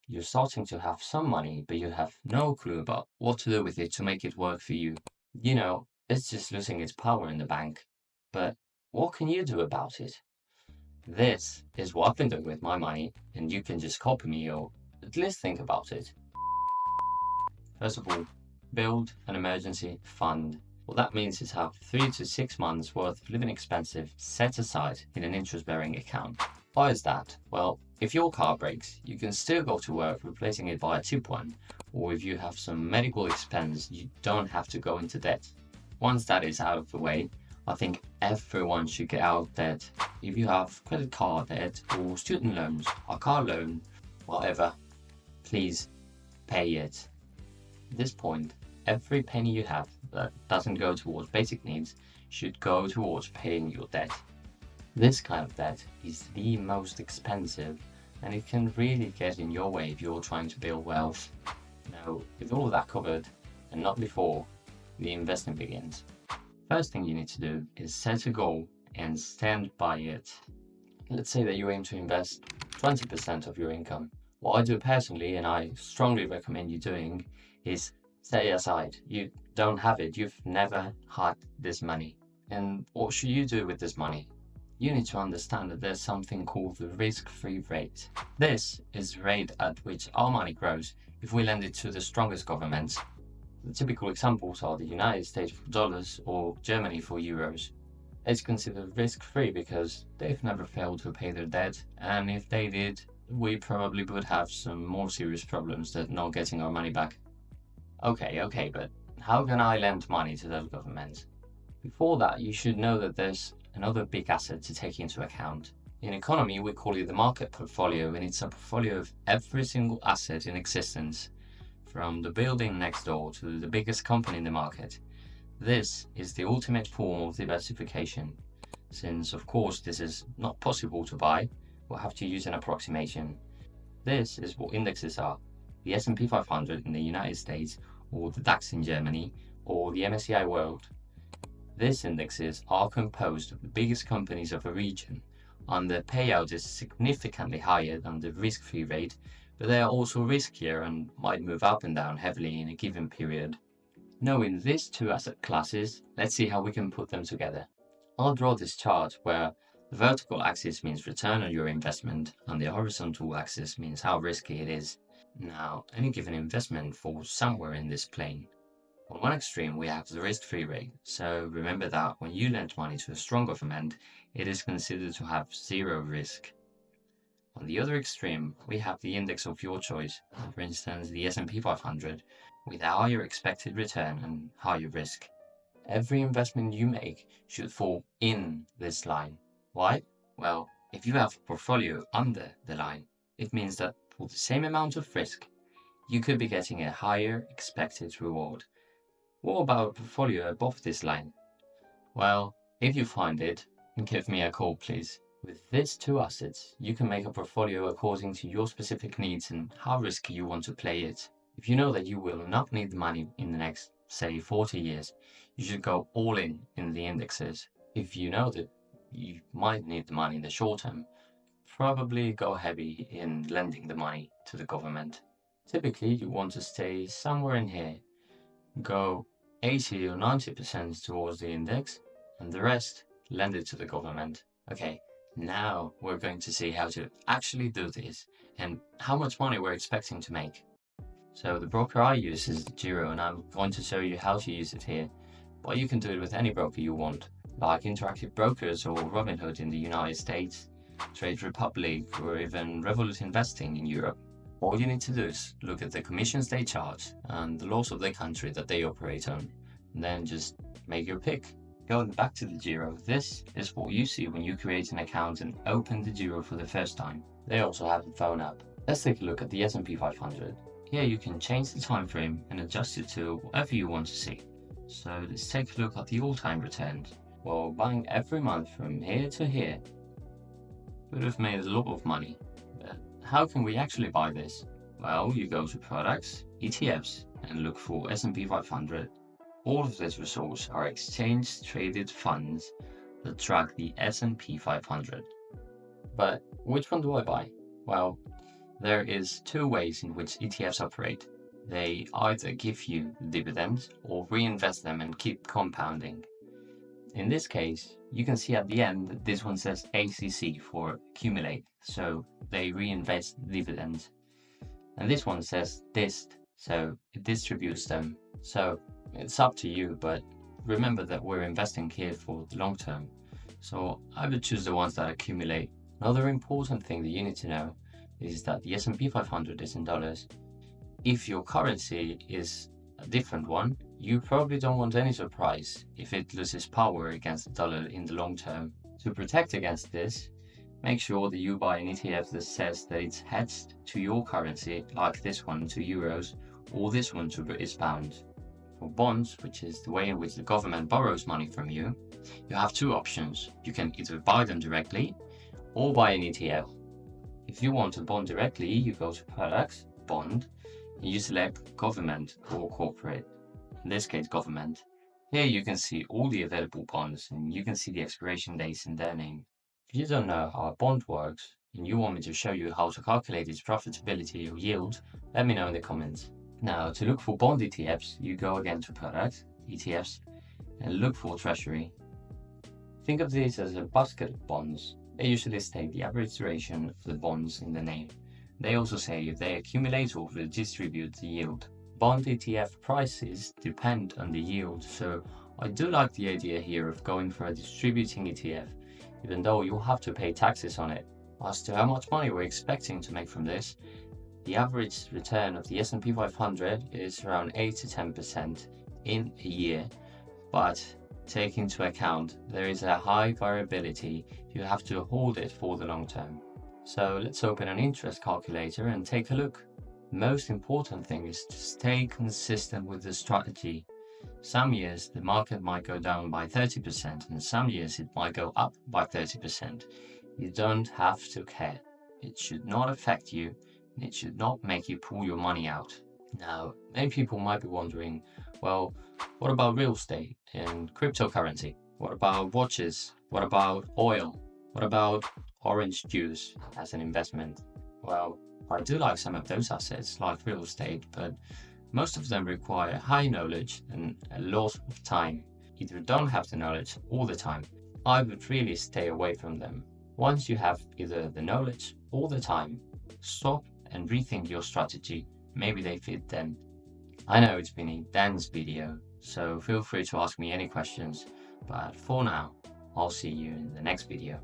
You're starting to have some money, but you have no clue about what to do with it to make it work for you. It's just losing its power in the bank. But what can you do about it? This is what I've been doing with my money, and you can just copy me or at least think about it. First of all, build an emergency fund. What that means is have 3 to 6 months worth of living expenses set aside in an interest-bearing account. Why is that? Well, if your car breaks, you can still go to work replacing it by a cheap one, or if you have some medical expense, you don't have to go into debt. Once that is out of the way, I think everyone should get out of debt. If you have credit card debt or student loans, a car loan, whatever, please pay it. At this point, every penny you have that doesn't go towards basic needs should go towards paying your debt. This kind of debt is the most expensive, and it can really get in your way if you're trying to build wealth. Now, with all of that covered, and not before, the investing begins. First thing you need to do is set a goal and stand by it. Let's say that you aim to invest 20% of your income. What I do personally, and I strongly recommend you doing, is set it aside. You don't have it, you've never had this money. And what should you do with this money? You need to understand that there's something called the risk-free rate. This is the rate at which our money grows if we lend it to the strongest governments. The typical examples are the United States for dollars or Germany for euros. It's considered risk-free because they've never failed to pay their debt, and if they did, we probably would have some more serious problems than not getting our money back. Okay, but how can I lend money to those governments? Before that, you should know that there's another big asset to take into account. In economy, we call it the market portfolio, and it's a portfolio of every single asset in existence, from the building next door to the biggest company in the market. This is the ultimate form of diversification. Since, of course, this is not possible to buy, we'll have to use an approximation. This is what indexes are: the S&P 500 in the United States, or the DAX in Germany, or the MSCI World. These indexes are composed of the biggest companies of a region, and the payout is significantly higher than the risk-free rate, but they are also riskier and might move up and down heavily in a given period. Knowing these two asset classes, let's see how we can put them together. I'll draw this chart where the vertical axis means return on your investment and the horizontal axis means how risky it is. Now, any given investment falls somewhere in this plane. On one extreme, we have the risk-free rate, so remember that when you lend money to a strong government, it is considered to have zero risk. On the other extreme, we have the index of your choice, for instance the S&P 500, with a higher expected return and higher risk. Every investment you make should fall in this line. Why? Well, if you have a portfolio under the line, it means that for the same amount of risk, you could be getting a higher expected reward. What about a portfolio above this line? Well, if you find it, give me a call, please. With these two assets, you can make a portfolio according to your specific needs and how risky you want to play it. If you know that you will not need the money in the next, say, 40 years, you should go all in the indexes. If you know that you might need the money in the short term, probably go heavy in lending the money to the government. Typically, you want to stay somewhere in here. Go 80 or 90% towards the index, and the rest lend it to the government. Okay, now we're going to see how to actually do this and how much money we're expecting to make. So the broker I use is Giro, and I'm going to show you how to use it here. But you can do it with any broker you want, like Interactive Brokers or Robinhood in the United States, Trade Republic, or even Revolut Investing in Europe. All you need to do is look at the commissions they charge and the laws of the country that they operate on, and then just make your pick. Going back to the Giro, this is what you see when you create an account and open the Giro for the first time. They also have a phone app. Let's take a look at the S&P 500. Here you can change the time frame and adjust it to whatever you want to see. So let's take a look at the all-time returns. Well, buying every month from here to here would have made a lot of money. But how can we actually buy this? Well, you go to Products, ETFs, and look for S&P 500. All of these results are exchange-traded funds that track the S&P 500. But which one do I buy? Well, There is two ways in which ETFs operate. They either give you dividends or reinvest them and keep compounding. In this case, you can see at the end that this one says ACC for accumulate, so they reinvest dividends. And this one says dist, so it distributes them. So it's up to you, but remember that we're investing here for the long term. So I would choose the ones that accumulate. Another important thing that you need to know is that the S&P 500 is in dollars. If your currency is a different one, you probably don't want any surprise if it loses power against the dollar in the long term. To protect against this, make sure that you buy an ETF that says that it's hedged to your currency, like this one to euros, or this one to British pounds. For bonds, which is the way in which the government borrows money from you, you have two options. You can either buy them directly or buy an ETF. If you want a bond directly, you go to Products, Bond, and you select Government or Corporate. In this case, Government. Here you can see all the available bonds and you can see the expiration dates in their name. If you don't know how a bond works and you want me to show you how to calculate its profitability or yield, let me know in the comments. Now, to look for bond ETFs, you go again to Product, ETFs, and look for Treasury. Think of this as a basket of bonds. They usually state the average duration of the bonds in the name. They also say if they accumulate or will distribute the yield. Bond ETF prices depend on the yield, so I do like the idea here of going for a distributing ETF, even though you'll have to pay taxes on it. As to how much money we're expecting to make from this, the average return of the S&P 500 is around 8 to 10% in a year, but take into account there is a high variability. You have to hold it for the long term. So let's open an interest calculator and take a look. The most important thing is to stay consistent with the strategy. Some years the market might go down by 30% and some years it might go up by 30%. You don't have to care. It should not affect you and it should not make you pull your money out. Now, many people might be wondering, well, what about real estate and cryptocurrency? What about watches? What about oil? What about orange juice as an investment? Well, I do like some of those assets like real estate, but most of them require high knowledge and a lot of time. Either don't have the knowledge all the time. I would really stay away from them. Once you have either the knowledge or the time, stop and rethink your strategy. Maybe they fit then. I know it's been a dense video, so feel free to ask me any questions, but for now, I'll see you in the next video.